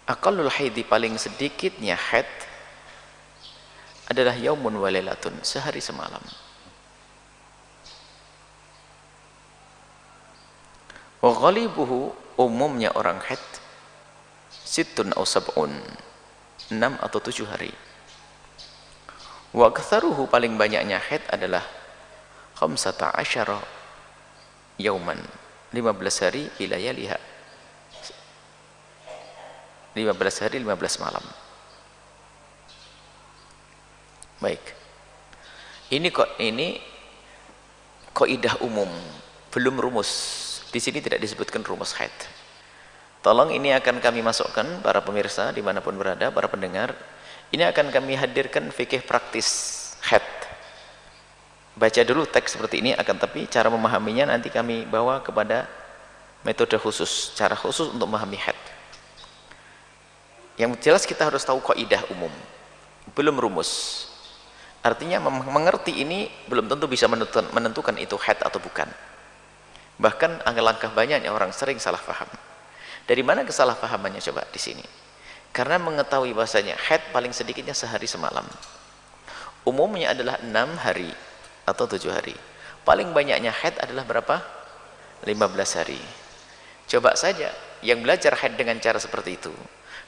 aqallul haidi, paling sedikitnya haid adalah yaumun wa lailatun, sehari semalam. Wa ghalibuhu, umumnya orang haid sittun aw sab'un, 6 atau 7 hari. Wa aktsaruhu, paling banyaknya haid adalah 15 yauman, 15 hari ila yaliha, 15 hari 15 malam. Baik, ini kaidah umum, belum rumus. Di sini tidak disebutkan rumus haid. Tolong, ini akan kami masukkan para pemirsa dimanapun berada, para pendengar, ini akan kami hadirkan fikih praktis haid. Baca dulu teks seperti ini, akan tapi cara memahaminya nanti kami bawa kepada metode khusus, cara khusus untuk memahami haid. Yang jelas kita harus tahu kaidah umum, belum rumus. Artinya mengerti ini belum tentu bisa menentukan itu haid atau bukan. Bahkan alangkah banyaknya orang sering salah paham. Dari mana kesalahpahamannya coba di sini? Karena mengetahui bahasanya haid paling sedikitnya sehari semalam. Umumnya adalah 6 hari atau 7 hari. Paling banyaknya haid adalah berapa? 15 hari. Coba saja yang belajar haid dengan cara seperti itu,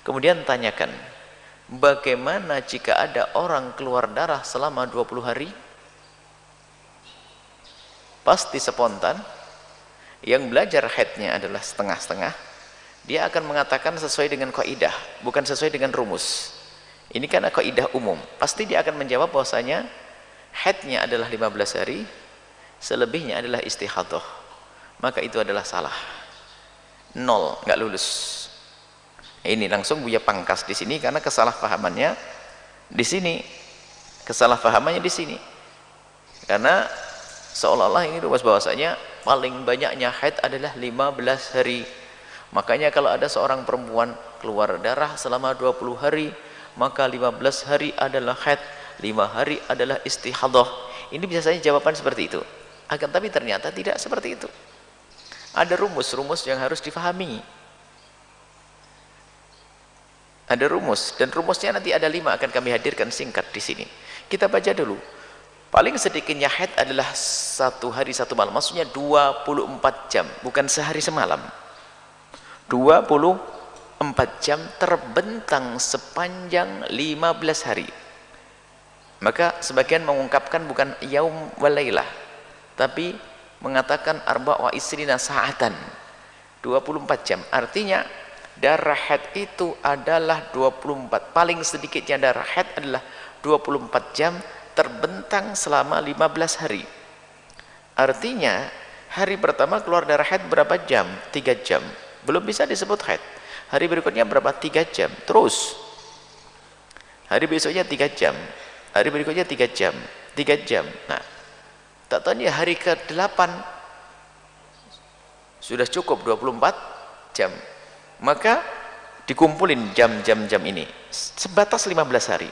kemudian tanyakan, bagaimana jika ada orang keluar darah selama 20 hari? Pasti spontan. Yang belajar haidnya adalah setengah-setengah, dia akan mengatakan sesuai dengan kaidah, bukan sesuai dengan rumus. Ini kan kaidah umum. Pasti dia akan menjawab bahwasanya haidnya adalah 15 hari, selebihnya adalah istihadhah. Maka itu adalah salah. 0, nggak lulus. Ini langsung Buya pangkas di sini karena kesalahpahamannya di sini. Kesalahpahamannya di sini. Karena seolah-olah ini rumus bahwasanya paling banyaknya haid adalah 15 hari. Makanya kalau ada seorang perempuan keluar darah selama 20 hari, maka 15 hari adalah haid, 5 hari adalah istihadhah. Ini biasanya jawaban seperti itu. Akan tapi ternyata tidak seperti itu. Ada rumus-rumus yang harus difahami. Ada rumus, dan rumusnya nanti ada 5, akan kami hadirkan singkat di sini. Kita baca dulu. Paling sedikitnya haid adalah 1 hari 1 malam, maksudnya 24 jam, bukan sehari semalam. 24 jam terbentang sepanjang 15 hari. Maka sebagian mengungkapkan bukan yaum walailah, tapi mengatakan arba' wa isrina sa'atan, 24 jam. Artinya darah haid itu adalah 24, paling sedikitnya darah haid adalah 24 jam terbentang selama 15 hari. Artinya hari pertama keluar darah haid berapa jam? 3 jam, belum bisa disebut haid. Hari berikutnya berapa? 3 jam, terus hari besoknya 3 jam, hari berikutnya 3 jam, 3 jam. Nah, tak tanya hari ke-8 sudah cukup 24 jam. Maka dikumpulin jam-jam ini sebatas 15 hari.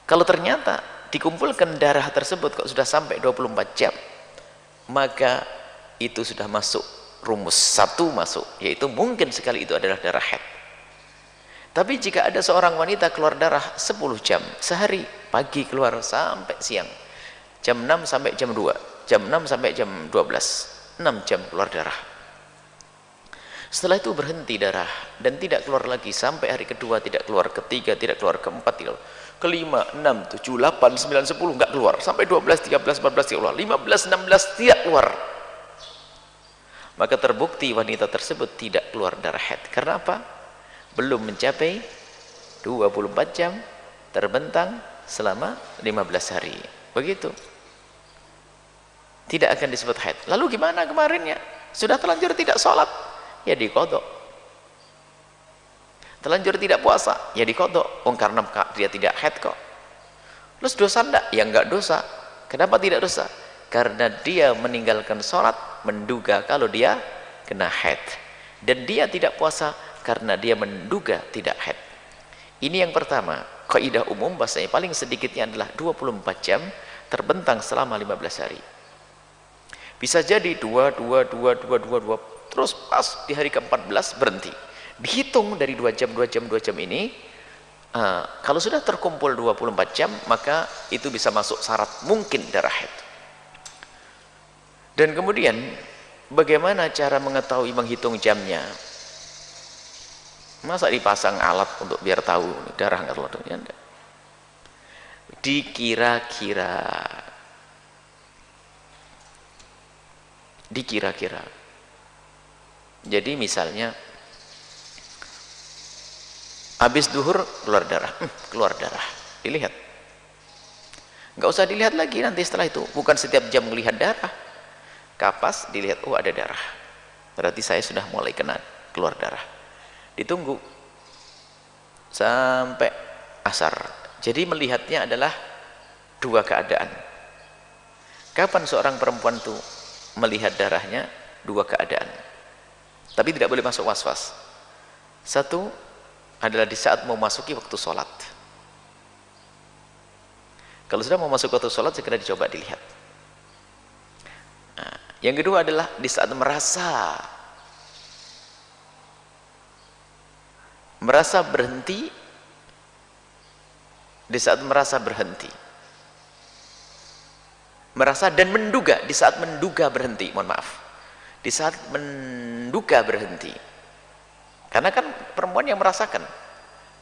Kalau ternyata dikumpulkan darah tersebut kok sudah sampai 24 jam, maka itu sudah masuk rumus 1, masuk, yaitu mungkin sekali itu adalah darah haid. Tapi jika ada seorang wanita keluar darah 10 jam sehari, pagi keluar sampai siang, jam 6 sampai jam 2, jam 6 sampai jam 12, 6 jam keluar darah. Setelah itu berhenti darah dan tidak keluar lagi sampai hari kedua, tidak keluar, ketiga tidak keluar, keempat tidak keluar, kelima, 6, 7, 8, 9, 10 enggak keluar, sampai 12, 13, 14 tidak keluar, 15, 16 tidak keluar. Maka terbukti wanita tersebut tidak keluar darah haid. Karena apa? Belum mencapai 24 jam terbentang selama 15 hari. Begitu. Tidak akan disebut haid. Lalu gimana kemarinnya? Sudah terlanjur tidak sholat, ya diqadha. Terlanjur tidak puasa, ya diqadha. Karena dia tidak haid kok. Terus dosa enggak? Ya enggak dosa. Kenapa tidak dosa? Karena dia meninggalkan sholat menduga kalau dia kena haid, dan dia tidak puasa karena dia menduga tidak haid. Ini yang pertama, kaidah umum bahasanya paling sedikitnya adalah 24 jam terbentang selama 15 hari. Bisa jadi 2, terus pas di hari ke-14 berhenti, dihitung dari 2 jam, 2 jam, 2 jam ini. Kalau sudah terkumpul 24 jam, maka itu bisa masuk syarat mungkin darah haid. Dan kemudian bagaimana cara mengetahui menghitung jamnya? Masa dipasang alat untuk biar tahu darah nggak keluar? Dikira-kira. Jadi misalnya habis duhur keluar darah, dilihat. Nggak usah dilihat lagi nanti setelah itu, bukan setiap jam melihat darah. Kapas dilihat, oh ada darah, berarti saya sudah mulai kena keluar darah. Ditunggu sampai asar. Jadi melihatnya adalah 2 keadaan. Kapan seorang perempuan itu melihat darahnya? 2 keadaan, tapi tidak boleh masuk was-was. Satu adalah di saat mau masuki waktu sholat. Kalau sudah mau masuk waktu sholat, segera dicoba dilihat. Yang kedua adalah di saat merasa berhenti, di saat merasa berhenti, merasa dan menduga, di saat menduga berhenti, mohon maaf, di saat menduga berhenti. Karena kan perempuan yang merasakan,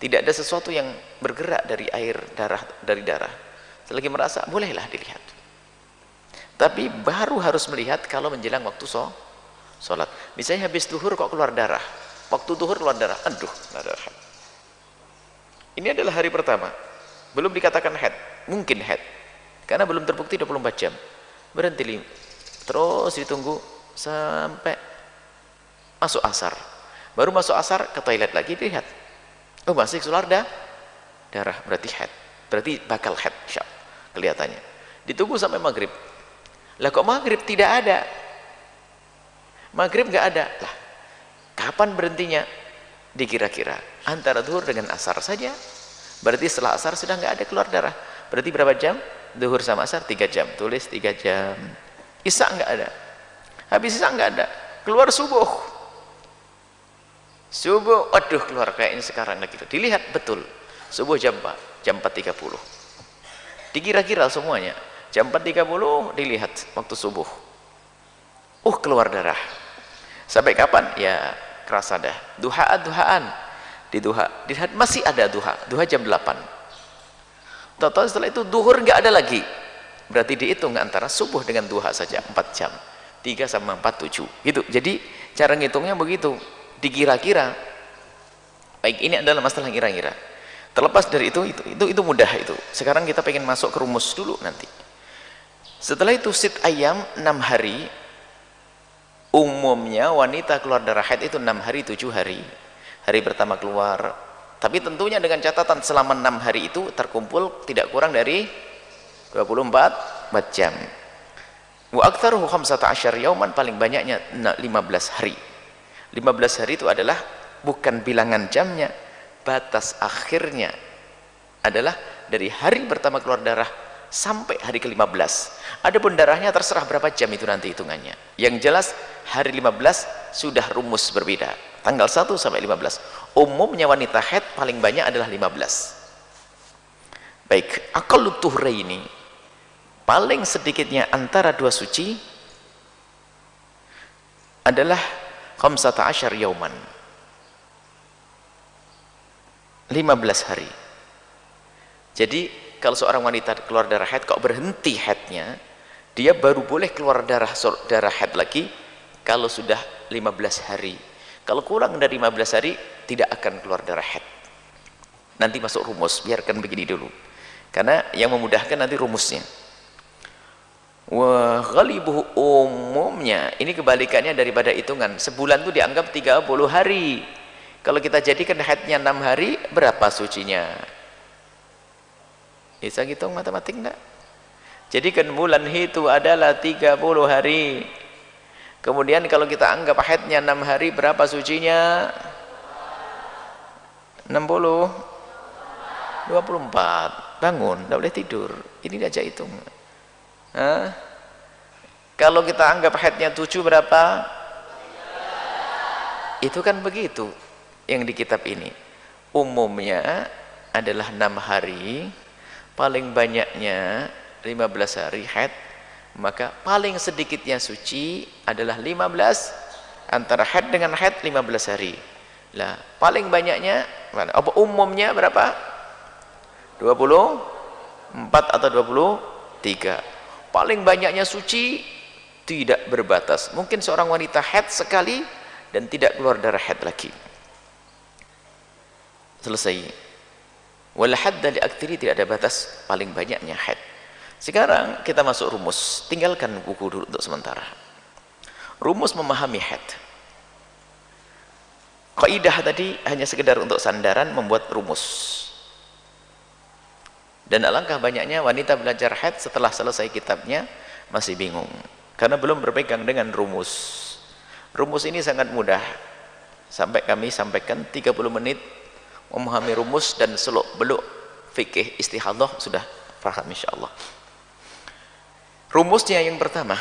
tidak ada sesuatu yang bergerak dari air darah, dari darah. Selagi merasa, bolehlah dilihat. Tapi baru harus melihat kalau menjelang waktu sholat. Misalnya habis duhur kok keluar darah, waktu duhur keluar darah, aduh, darah. Ini adalah hari pertama, belum dikatakan haid, mungkin haid, karena belum terbukti 24 jam. Berhenti, terus ditunggu sampai masuk asar. Baru masuk asar ke toilet lagi, dilihat, oh masih keluar darah, berarti haid, berarti bakal haid, kelihatannya. Ditunggu sampai maghrib. Lah kok maghrib tidak ada? Maghrib nggak ada. Lah, kapan berhentinya? Dikira-kira antara zuhur dengan asar saja. Berarti setelah asar sudah nggak ada keluar darah. Berarti berapa jam? Zuhur sama asar 3 jam. Tulis 3 jam. Isya nggak ada. Habis isya nggak ada. Keluar subuh. Subuh, aduh keluar kayaknya sekarang lagi. Dilihat betul. Subuh jam 4, jam 4.30. Dikira-kira semuanya. Jam 4.30 dilihat waktu subuh. Keluar darah. Sampai kapan? Ya kerasa dah. Duhaan. Di duha, dilihat masih ada duha jam 8. Total setelah itu duhur nggak ada lagi. Berarti dihitung antara subuh dengan duha saja 4 jam. 3 sama 4, 7. Gitu. Jadi cara ngitungnya begitu. Dikira-kira. Baik, ini adalah masalah kira-kira. Terlepas dari itu mudah itu. Sekarang kita pengen masuk ke rumus dulu nanti. Setelah itu sit ayam 6 hari. Umumnya wanita keluar darah haid itu 6 hari 7 hari. Hari pertama keluar, tapi tentunya dengan catatan selama 6 hari itu terkumpul tidak kurang dari 24 jam. Wa aktsaruhu 15 yauman, paling banyaknya 15 hari. 15 hari itu adalah bukan bilangan jamnya, batas akhirnya adalah dari hari pertama keluar darah sampai hari ke-15. Adapun darahnya terserah berapa jam itu nanti hitungannya. Yang jelas hari 15 sudah rumus berbeda. Tanggal 1 sampai 15. Umumnya wanita haid paling banyak adalah 15. Baik, aqallut tuhraini, paling sedikitnya antara 2 suci adalah 15 yauman. 15 hari. Jadi kalau seorang wanita keluar darah haid kok berhenti haidnya, dia baru boleh keluar darah haid lagi kalau sudah 15 hari. Kalau kurang dari 15 hari tidak akan keluar darah haid. Nanti masuk rumus, biarkan begini dulu. Karena yang memudahkan nanti rumusnya. Wa ghalibuhu, umumnya ini kebalikannya daripada hitungan. Sebulan itu dianggap 30 hari. Kalau kita jadikan haidnya 6 hari, berapa sucinya? Bisa hitung matematik enggak? Jadikan bulan itu adalah 30 hari. Kemudian kalau kita anggap haidnya 6 hari, berapa sucinya? 60, 24. Bangun, tidak boleh tidur. Ini diajak hitung. Kalau kita anggap haidnya 7, berapa? Itu kan begitu. yang di kitab ini. Umumnya adalah 6 hari, paling banyaknya 15 hari haid, maka paling sedikitnya suci adalah 15, antara haid dengan haid 15 hari. Lah, paling banyaknya apa umumnya berapa? 24 atau 23. Paling banyaknya suci tidak berbatas. Mungkin seorang wanita haid sekali dan tidak keluar darah haid lagi. Selesai. Wal hadda li aktsiri, tidak ada batas paling banyaknya haid. Sekarang kita masuk rumus. Tinggalkan buku dulu untuk sementara. Rumus memahami haid. Kaidah tadi hanya sekedar untuk sandaran membuat rumus. Dan alangkah banyaknya wanita belajar haid setelah selesai kitabnya masih bingung karena belum berpegang dengan rumus. Rumus ini sangat mudah. Sampai kami sampaikan 30 menit memahami rumus dan seluk-beluk fikih istihadah sudah paham insyaallah. Rumusnya yang pertama,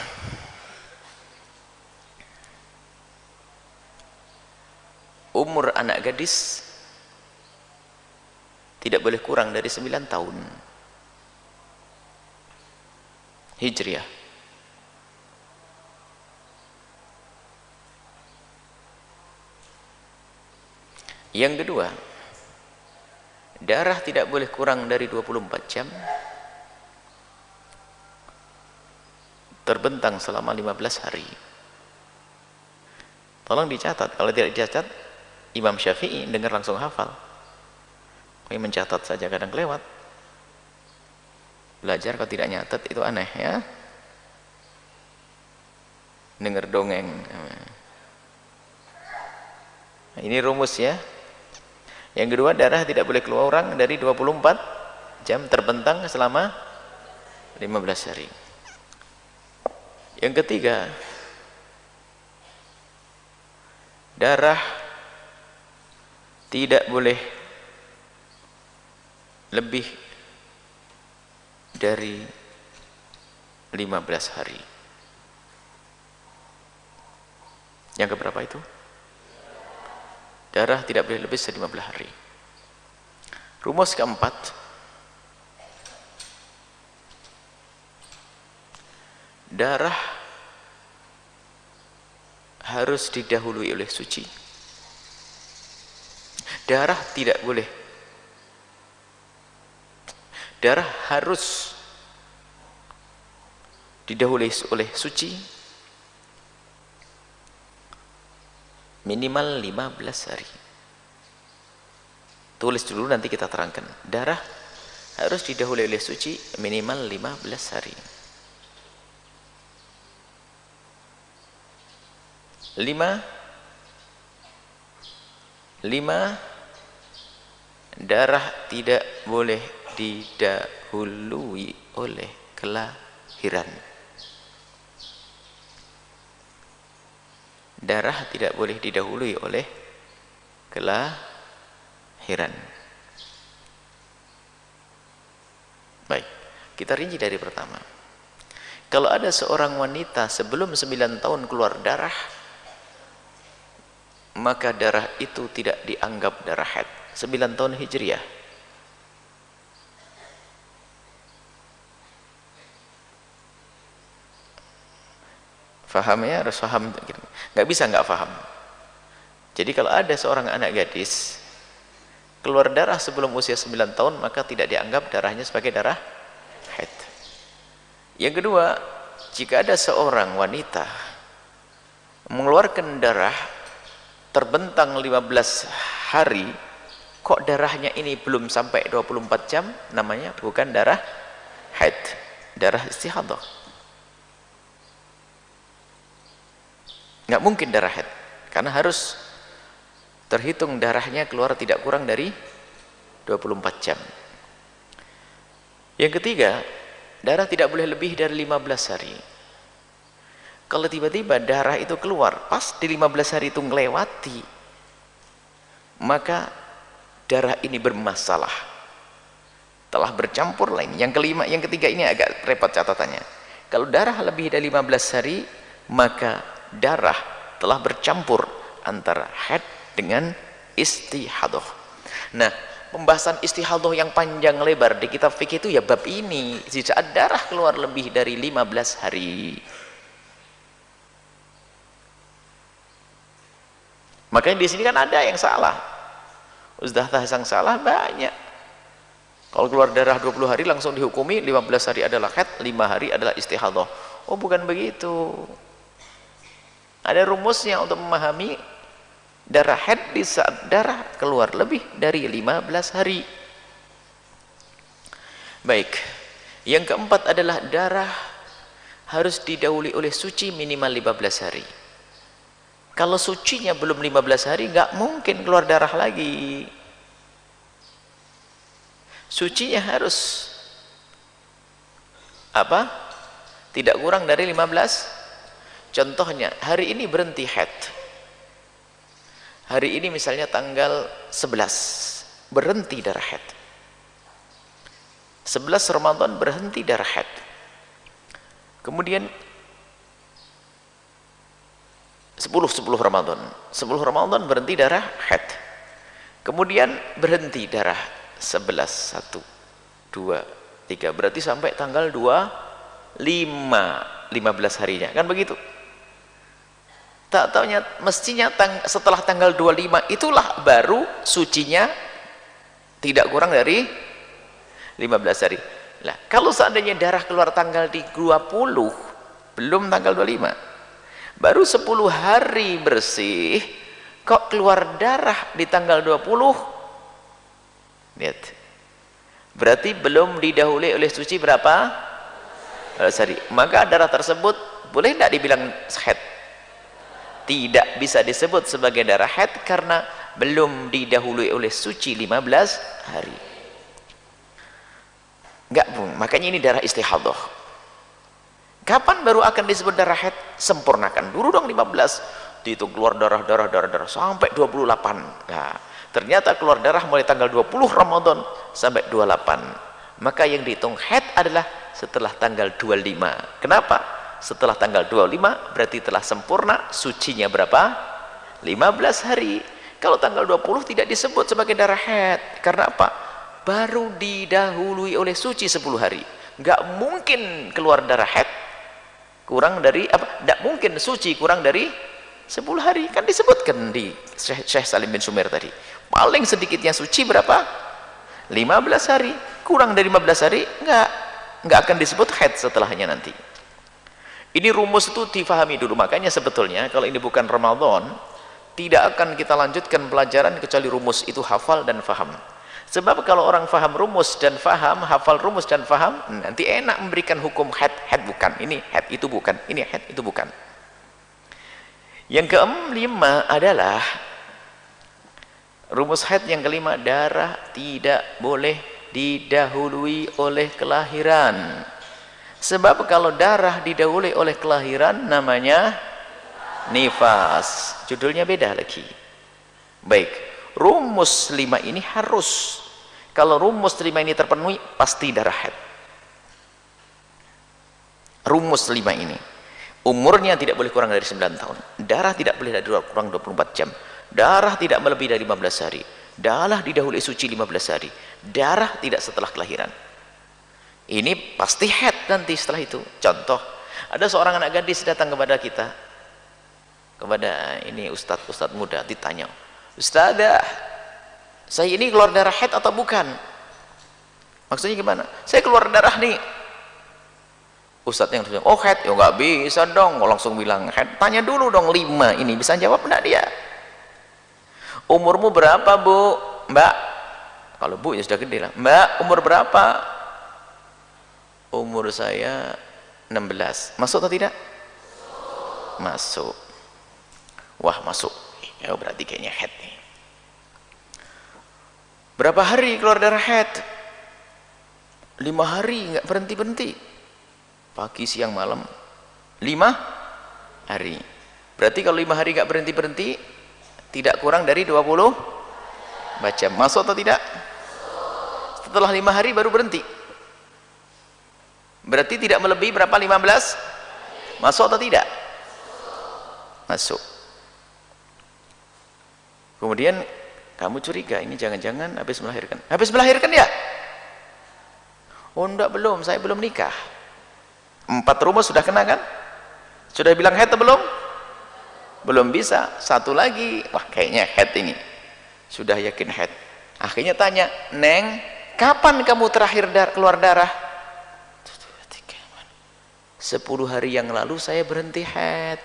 umur anak gadis tidak boleh kurang dari 9 tahun Hijriah. Yang kedua, darah tidak boleh kurang dari 24 jam, terbentang selama 15 hari. Tolong dicatat, kalau tidak dicatat Imam Syafi'i dengar langsung hafal. Kau mencatat saja kadang kelewat. Belajar kalau tidak nyatat itu aneh ya. Dengar dongeng. Nah, ini rumus ya. Yang kedua, darah tidak boleh keluar dari 24 jam, terbentang selama 15 hari. Yang ketiga, darah tidak boleh lebih dari 15 hari. Yang keberapa itu? Darah tidak boleh lebih dari 15 hari. Rumus keempat, darah harus didahului oleh suci. Darah tidak boleh. Darah harus didahului oleh suci minimal 15 hari. Tulis dulu nanti kita terangkan. Darah harus didahului oleh suci minimal 15 hari. 5, darah tidak boleh didahului oleh kelahiran. Darah tidak boleh didahului oleh kelahiran. Baik, kita rinci dari pertama. Kalau ada seorang wanita sebelum 9 tahun keluar darah, maka darah itu tidak dianggap darah haid. 9 tahun Hijriah. Faham ya? Harus faham. Nggak bisa nggak faham. Jadi kalau ada seorang anak gadis keluar darah sebelum usia 9 tahun, maka tidak dianggap darahnya sebagai darah haid. Yang kedua, jika ada seorang wanita mengeluarkan darah terbentang 15 hari, kok darahnya ini belum sampai 24 jam, namanya bukan darah haid, darah istihadah. Nggak mungkin darah haid, karena harus terhitung darahnya keluar tidak kurang dari 24 jam. Yang ketiga, darah tidak boleh lebih dari 15 hari. Kalau tiba-tiba darah itu keluar pas di 15 hari itu ngelewati, maka darah ini bermasalah, telah bercampur lain. Yang kelima, yang ketiga ini agak repot catatannya. Kalau darah lebih dari 15 hari, maka darah telah bercampur antara haid dengan istihadah. Nah, pembahasan istihadah yang panjang lebar di kitab fikih itu ya bab ini, di saat darah keluar lebih dari 15 hari. Makanya di sini kan ada yang salah. Ustaz yang salah banyak. Kalau keluar darah 20 hari langsung dihukumi 15 hari adalah haid, 5 hari adalah istihadah. Oh, bukan begitu. Ada rumusnya untuk memahami darah haid di saat darah keluar lebih dari 15 hari. Baik. Yang keempat adalah darah harus didahului oleh suci minimal 15 hari. Kalau sucinya belum 15 hari nggak mungkin keluar darah lagi. Sucinya harus apa? Tidak kurang dari 15. Contohnya, hari ini berhenti haid. Hari ini misalnya tanggal 11 berhenti darah haid. 11 Ramadan berhenti darah haid. Kemudian 10 Ramadan. 10 Ramadan berhenti darah haid. Kemudian berhenti darah 11, 1, 2, 3. Berarti sampai tanggal 25, 15 harinya. Kan begitu? Tak taunya mestinya setelah tanggal 25 itulah baru sucinya tidak kurang dari 15 hari. Nah, kalau seandainya darah keluar tanggal di 20, belum tanggal 25. Baru 10 hari bersih kok keluar darah di tanggal 20. Lihat. Berarti belum didahului oleh suci berapa? 15 hari. Maka darah tersebut boleh tidak dibilang haid? Tidak bisa disebut sebagai darah haid karena belum didahului oleh suci 15 hari. Enggak, Bung. Makanya ini darah istihadah. Kapan baru akan disebut darah haid? Sempurnakan dulu dong 15. Dihitung keluar darah sampai 28. Nah, ternyata keluar darah mulai tanggal 20 Ramadan sampai 28. Maka yang dihitung haid adalah setelah tanggal 25. Kenapa? Setelah tanggal 25 berarti telah sempurna sucinya berapa? 15 hari. Kalau tanggal 20 tidak disebut sebagai darah haid. Karena apa? Baru didahului oleh suci 10 hari. Nggak mungkin keluar darah haid kurang dari apa? Nggak mungkin suci kurang dari 10 hari. Kan disebutkan di Syekh Salim bin Sumer tadi. Paling sedikitnya suci berapa? 15 hari. Kurang dari 15 hari nggak akan disebut haid setelahnya nanti. Ini rumus itu difahami dulu. Makanya sebetulnya kalau ini bukan Ramadan, tidak akan kita lanjutkan pelajaran kecuali rumus itu hafal dan faham. Sebab kalau orang faham rumus dan faham, hafal rumus dan faham, nanti enak memberikan hukum haid bukan, ini haid itu bukan, ini haid itu bukan. Yang kelima adalah rumus haid yang kelima, darah tidak boleh didahului oleh kelahiran. Sebab kalau darah didahului oleh kelahiran namanya nifas. Judulnya beda lagi. Baik, rumus 5 ini harus. Kalau rumus 5 ini terpenuhi, pasti darah haid. Rumus 5 ini. Umurnya tidak boleh kurang dari 9 tahun. Darah tidak boleh kurang 24 jam. Darah tidak melebihi dari 15 hari. Darah didahului suci 15 hari. Darah tidak setelah kelahiran. Ini pasti haid nanti setelah itu. Contoh, ada seorang anak gadis datang kepada kita, kepada ini ustadz muda, ditanya, "Ustadzah, saya ini keluar darah haid atau bukan?" Maksudnya gimana? "Saya keluar darah nih." Ustadz yang bilang, "Oh haid." "Ya nggak bisa dong," langsung bilang haid. Tanya dulu dong 5 ini, bisa jawab enggak dia? "Umurmu berapa, Bu?" "Mbak." Kalau Bu ya sudah gede lah. "Mbak, umur berapa?" "Umur saya 16. Masuk atau tidak?" "Masuk." "Wah, masuk." Ya berarti kayaknya haid nih. "Berapa hari keluar darah haid?" 5 hari, nggak berhenti-berhenti. Pagi, siang, malam. 5 hari. Berarti kalau 5 hari nggak berhenti-berhenti, tidak kurang dari 20 jam. Masuk atau tidak? Setelah 5 hari baru berhenti. Berarti tidak melebihi berapa? 15? Masuk atau tidak? Masuk. Kemudian Kamu curiga ini jangan-jangan habis melahirkan. Habis melahirkan ya? Oh enggak, belum, saya belum nikah. 4 rumus sudah kena kan? Sudah bilang head atau belum? Belum bisa. Satu lagi, wah kayaknya head ini. Sudah yakin head. Akhirnya tanya, Neng, kapan kamu terakhir keluar darah? 10 hari yang lalu saya berhenti head.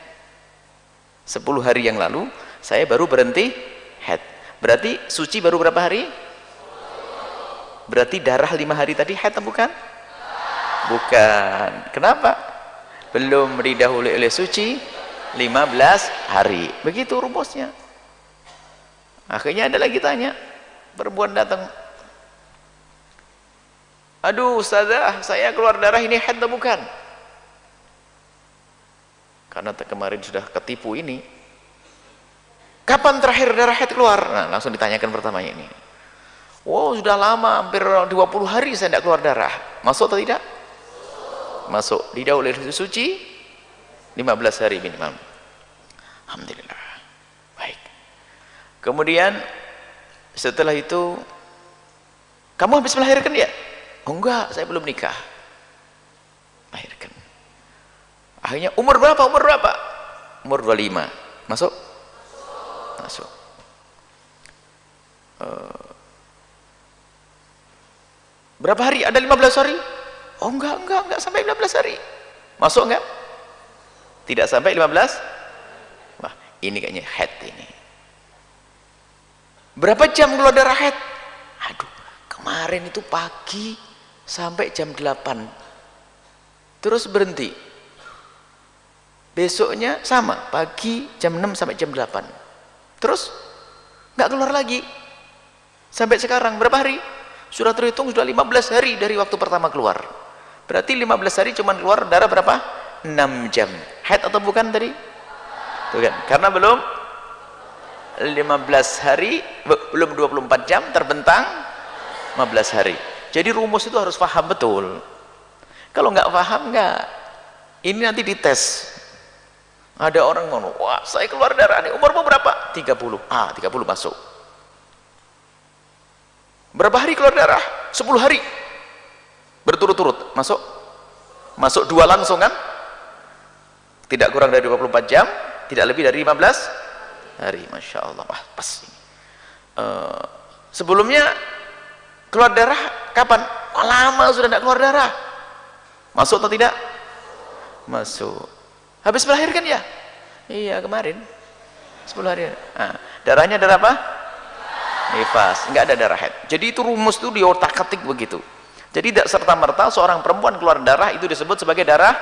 10 hari yang lalu saya baru berhenti head. Berarti suci baru berapa hari? Berarti darah 5 hari tadi head atau bukan? Bukan. Kenapa? Belum didahului oleh suci 15 hari. Begitu rumusnya. Akhirnya ada lagi tanya, perempuan datang, aduh ustazah, saya keluar darah ini head atau bukan? Karena kemarin sudah ketipu ini, kapan terakhir darah head keluar? Nah, langsung ditanyakan pertamanya ini. Wow, sudah lama, hampir 20 hari saya tidak keluar darah. Masuk atau tidak? Masuk. Didahului oleh suci 15 hari minimal. Alhamdulillah. Baik. Kemudian setelah itu, kamu habis melahirkan ya? Oh enggak, saya belum nikah. Melahirkan. Akhirnya umur berapa? Umur berapa? Umur 25. Masuk? Masuk. Berapa hari? Ada 15 hari? Oh enggak sampai 15 hari. Masuk enggak? Tidak sampai 15? Wah, ini kayaknya head ini. Berapa jam keluar darah head? Aduh, kemarin itu pagi sampai jam 8. Terus berhenti. Besoknya sama, pagi jam 6 sampai jam 8. Terus nggak keluar lagi. Sampai sekarang berapa hari? Sudah terhitung sudah 15 hari dari waktu pertama keluar. Berarti 15 hari cuman keluar darah berapa? 6 jam. Head atau bukan tadi? Bukan. Karena belum 15 hari, belum 24 jam terbentang 15 hari. Jadi rumus itu harus paham betul. Kalau nggak paham nggak. Ini nanti dites. Ada orang ngomong, wah saya keluar darah nih, umurmu berapa? 30. 30 masuk. Berapa hari keluar darah? 10 hari. Berturut-turut, masuk? Masuk 2 langsung kan? Tidak kurang dari 24 jam, tidak lebih dari 15 hari. Masya Allah. Wah, pas. Sebelumnya keluar darah kapan? Lama sudah tidak keluar darah. Masuk atau tidak? Masuk. Habis melahirkan ya? Iya, kemarin 10 hari. Darahnya darah apa? Nifas. Enggak ada darah head. Jadi itu rumus itu di otak-atik begitu. Jadi tidak serta-merta seorang perempuan keluar darah itu disebut sebagai darah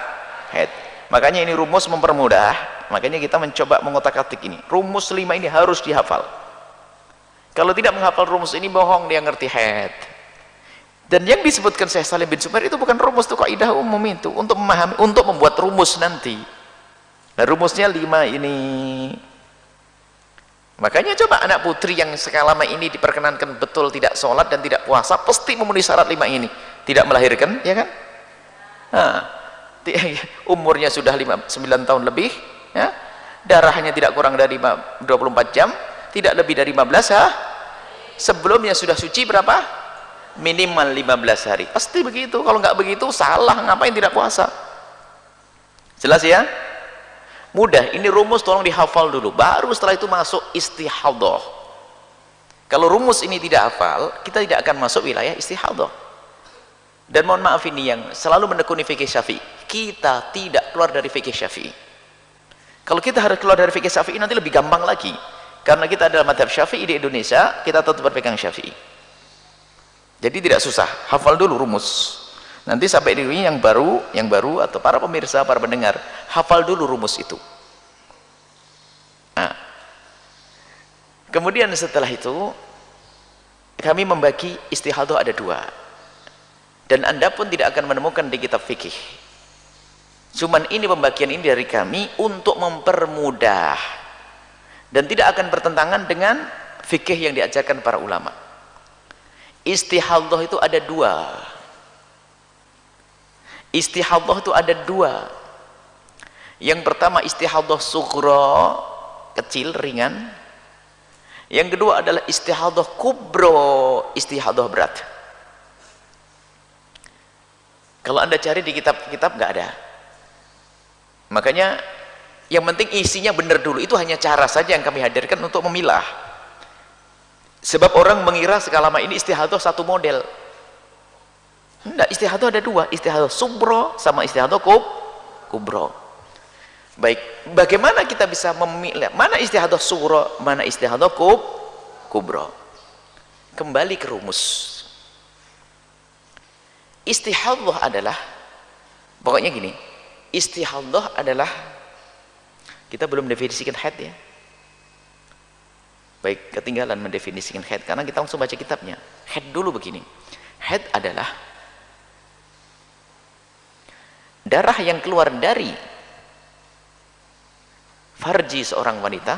head. Makanya ini rumus mempermudah. Makanya kita mencoba mengotak-atik ini. Rumus 5 ini harus dihafal. Kalau tidak menghafal rumus ini bohong, dia ngerti head. Dan yang disebutkan Syekh Salim bin Sumair itu bukan rumus, itu kaidah umum itu untuk memahami, untuk membuat rumus nanti. Nah, rumusnya 5 ini. Makanya coba anak putri yang selama ini diperkenankan betul tidak sholat dan tidak puasa, pasti memenuhi syarat 5 ini. Tidak melahirkan, ya kan? Nah, umurnya sudah 9 tahun lebih, ya? Darahnya tidak kurang dari 24 jam, tidak lebih dari 15 ya? Sebelumnya sudah suci berapa? Minimal 15 hari. Pasti begitu. Kalau nggak begitu salah, ngapain tidak puasa? Jelas ya? Mudah. Ini rumus tolong dihafal dulu, baru setelah itu masuk istihadah. Kalau rumus ini tidak hafal, kita tidak akan masuk wilayah istihadah. Dan mohon maaf, ini yang selalu menekuni fikih Syafi'i, kita tidak keluar dari fikih Syafi'i. Kalau kita harus keluar dari fikih Syafi'i nanti lebih gampang lagi, karena kita adalah mazhab Syafi'i di Indonesia, kita tetap berpegang Syafi'i. Jadi tidak susah, hafal dulu rumus. Nanti sampai di sini yang baru atau para pemirsa, para pendengar, hafal dulu rumus itu. Nah, kemudian setelah itu kami membagi istihadah ada 2. Dan Anda pun tidak akan menemukan di kitab fikih. Cuman ini pembagian ini dari kami untuk mempermudah dan tidak akan bertentangan dengan fikih yang diajarkan para ulama. Istihadah itu ada 2. Istihadah itu ada 2. Yang pertama istihadah sughra, kecil, ringan. Yang kedua adalah istihadah kubro, istihadah berat. Kalau Anda cari di kitab-kitab nggak ada. Makanya yang penting isinya benar dulu. Itu hanya cara saja yang kami hadirkan untuk memilah. Sebab orang mengira selama ini istihadah satu model. Enggak, istihadah ada dua, istihadah subro sama istihadah kubro. Baik, bagaimana kita bisa memilah mana istihadah subro, mana istihadah kubro? Kembali ke rumus. Istihadah adalah, pokoknya gini, istihadah adalah, kita belum definisikan haid ya. Baik, ketinggalan mendefinisikan haid karena kita langsung baca kitabnya. Haid dulu begini. Haid adalah darah yang keluar dari farji seorang wanita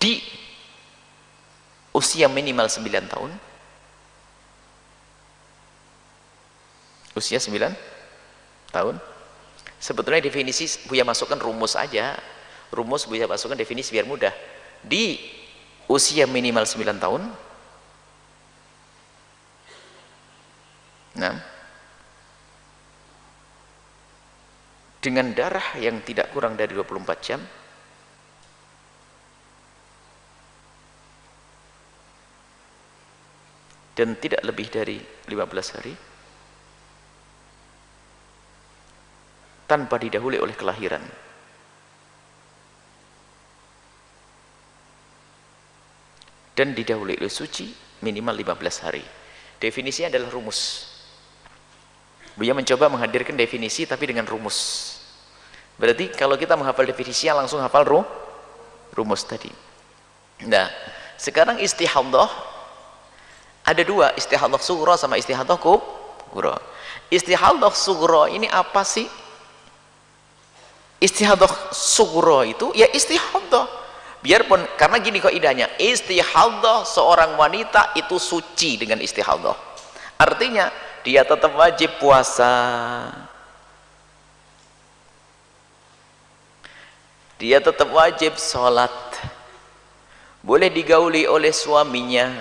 di usia minimal 9 tahun. Usia 9 tahun. Sebetulnya definisi Buya masukkan rumus aja. Rumus Buya masukkan definisi biar mudah. Di usia minimal 9 tahun. Nah, dengan darah yang tidak kurang dari 24 jam dan tidak lebih dari 15 hari tanpa didahului oleh kelahiran. Dan didahului oleh suci minimal 15 hari. Definisinya adalah rumus. Buya mencoba menghadirkan definisi tapi dengan rumus. Berarti kalau kita menghafal definisinya langsung hafal rumus tadi. Nah, sekarang istihadah ada dua, istihadah sughra sama istihadah kubra. Istihadah sughra ini apa sih? Istihadah sughra itu ya istihadah. Biarpun, karena gini kaidahnya, istihadah seorang wanita itu suci dengan istihadah. Artinya dia tetap wajib puasa. Dia tetap wajib sholat. Boleh digauli oleh suaminya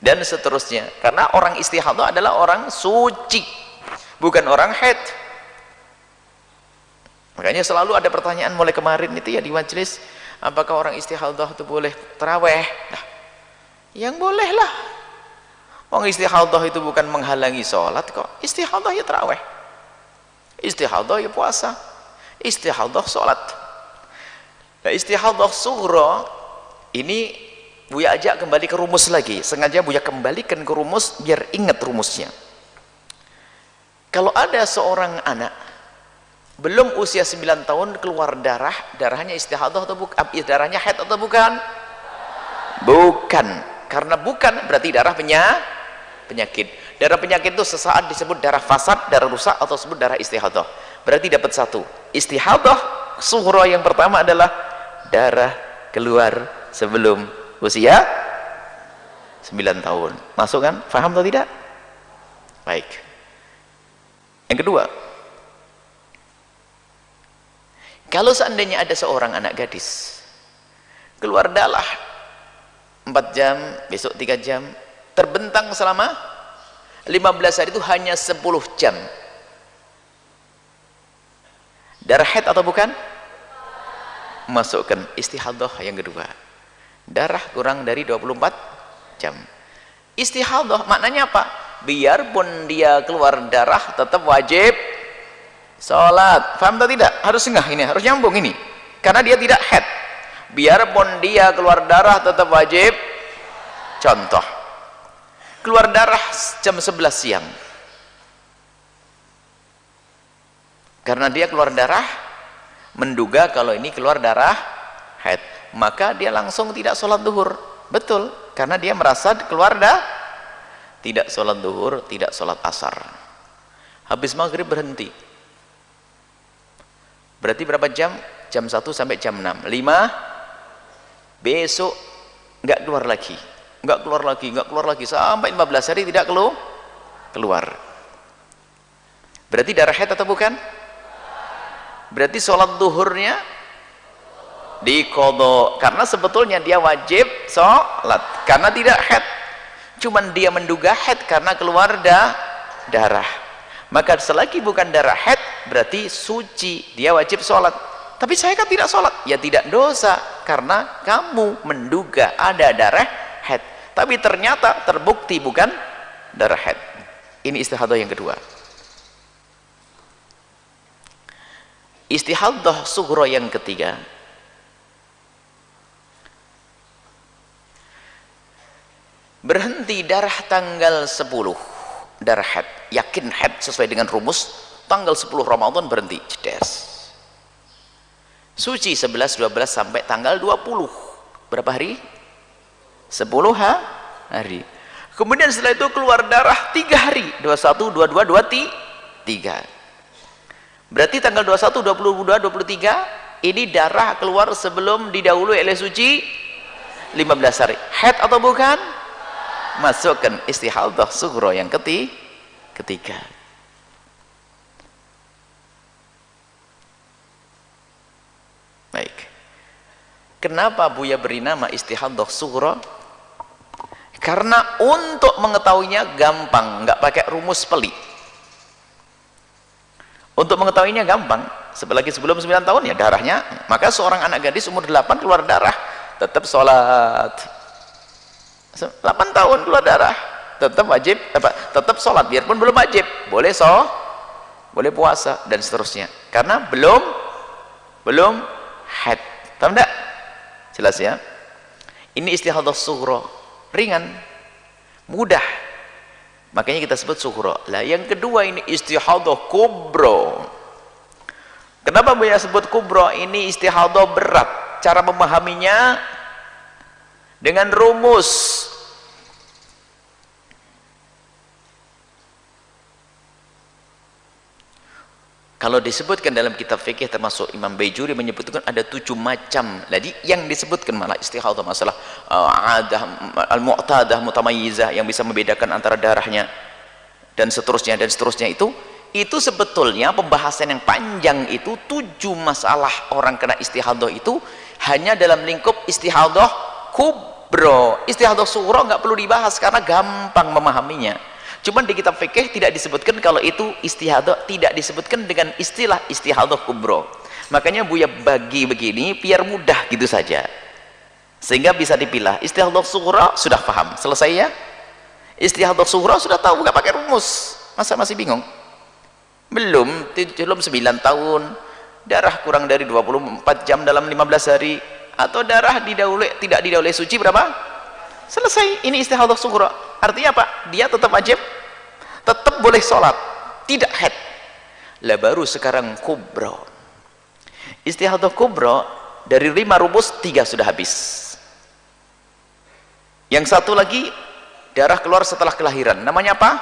dan seterusnya. Karena orang istihadah adalah orang suci, bukan orang haid. Makanya selalu ada pertanyaan mulai kemarin itu ya di majelis, apakah orang istihadah itu boleh taraweh? Nah, yang boleh lah. Orang istihadah itu bukan menghalangi sholat kok. Istihadah ya taraweh, istihadah ya puasa, istihadah sholat. Nah, istihadah sughra ini Buya ajak kembali ke rumus lagi. Sengaja Buya kembalikan ke rumus biar ingat rumusnya. Kalau ada seorang anak belum usia 9 tahun keluar darah, darahnya istihadah atau bukan? Darahnya haid atau bukan? Bukan. Karena bukan berarti darah penyakit. Darah penyakit itu sesaat disebut darah fasad, darah rusak, atau disebut darah istihadah. Berarti dapat satu. Istihadah sughra yang pertama adalah darah keluar sebelum usia 9 tahun. Masuk kan? Faham atau tidak? Baik. Yang kedua, kalau seandainya ada seorang anak gadis keluar darah 4 jam, besok 3 jam, terbentang selama 15 hari itu hanya 10 jam. Darah haid atau bukan? Masukkan istihadah yang kedua. Darah kurang dari 24 jam. Istihadah maknanya apa? Biarpun dia keluar darah tetap wajib sholat. Faham atau tidak? Harus enggak ini? Harus nyambung ini. Karena dia tidak haid. Biarpun dia keluar darah tetap wajib. Contoh, keluar darah jam 11 siang. Karena dia keluar darah, menduga kalau ini keluar darah haid, maka dia langsung tidak sholat duhur. Betul, karena dia merasa keluar tidak sholat duhur, tidak sholat asar. Habis maghrib berhenti. Berarti berapa jam? Jam 1 sampai jam 6. 5, besok nggak keluar lagi. Nggak keluar lagi sampai 15 hari tidak keluar. Berarti darah haid atau bukan? berarti sholat duhurnya diqadha, karena sebetulnya dia wajib sholat karena tidak haid, cuman dia menduga haid karena keluar darah. Maka selagi bukan darah haid berarti suci, dia wajib sholat. Tapi saya kan tidak sholat, ya tidak dosa karena kamu menduga ada darah haid, tapi ternyata terbukti bukan darah haid. Ini istihadah yang kedua. Istihadah sughra yang ketiga, berhenti darah tanggal 10 darah haid, yakin haid sesuai dengan rumus tanggal 10 Ramadan berhenti, jedes. Suci 11, 12 sampai tanggal 20. Berapa hari? 10 hari. Kemudian setelah itu keluar darah 3 hari, 21, 22, 23. Berarti tanggal 21, 22, 23 ini darah keluar sebelum didahului oleh suci 15 hari. Haid atau bukan? Masukkan istihadah sughra yang ketiga. Baik. Kenapa Buya beri nama istihadah sughra? Karena untuk mengetahuinya gampang, nggak pakai rumus pelik. Untuk mengetahuinya gampang, apalagi sebelum 9 tahun ya darahnya, maka seorang anak gadis umur 8 keluar darah, tetap sholat. 8 tahun keluar darah, tetap wajib, tetap sholat, biarpun belum wajib, boleh boleh puasa dan seterusnya, karena belum haid. Tahu enggak? Jelas ya? Ini istihadah sughra, ringan, mudah, makanya kita sebut sughra. Lah yang kedua ini istihadah kubra. Kenapa Buya sebut kubra? Ini istihadah berat, cara memahaminya dengan rumus. Kalau disebutkan dalam kitab fikih termasuk Imam Baijuri menyebutkan ada 7 macam. Jadi yang disebutkan malah istihadah masalah adah al-mu'tadah mutamayyizah yang bisa membedakan antara darahnya dan seterusnya itu sebetulnya pembahasan yang panjang itu 7 masalah orang kena istihadah itu hanya dalam lingkup istihadah kubra. Istihadah sughra nggak perlu dibahas karena gampang memahaminya. Cuman di kitab fikih tidak disebutkan kalau itu istihadah, tidak disebutkan dengan istilah istihadah kubra. Makanya Buya bagi begini biar mudah gitu saja, sehingga bisa dipilah. Istihadah sughra sudah paham, selesai ya. Istihadah sughra sudah tahu, nggak pakai rumus. Masa masih bingung? Belum 9 tahun, darah kurang dari 24 jam dalam 15 hari, atau darah tidak didahului suci berapa? Selesai. Ini istihadah sughra. Artinya apa? Dia tetap wajib, tetap boleh sholat, tidak haid. Lah baru sekarang kubra. Istihadah kubra dari 5 rumus 3 sudah habis. Yang satu lagi darah keluar setelah kelahiran. Namanya apa?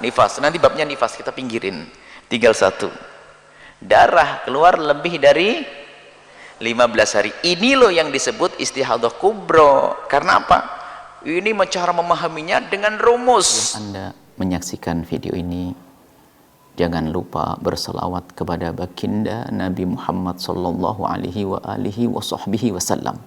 Nifas. Nanti babnya nifas kita pinggirin. Tinggal 1. Darah keluar lebih dari 15 hari. Ini loh yang disebut istihadah kubra. Karena apa? Ini cara memahaminya dengan rumus. Anda menyaksikan video ini, jangan lupa berselawat kepada baginda Nabi Muhammad sallallahu alaihi wa alihi wa sahbihi wasallam.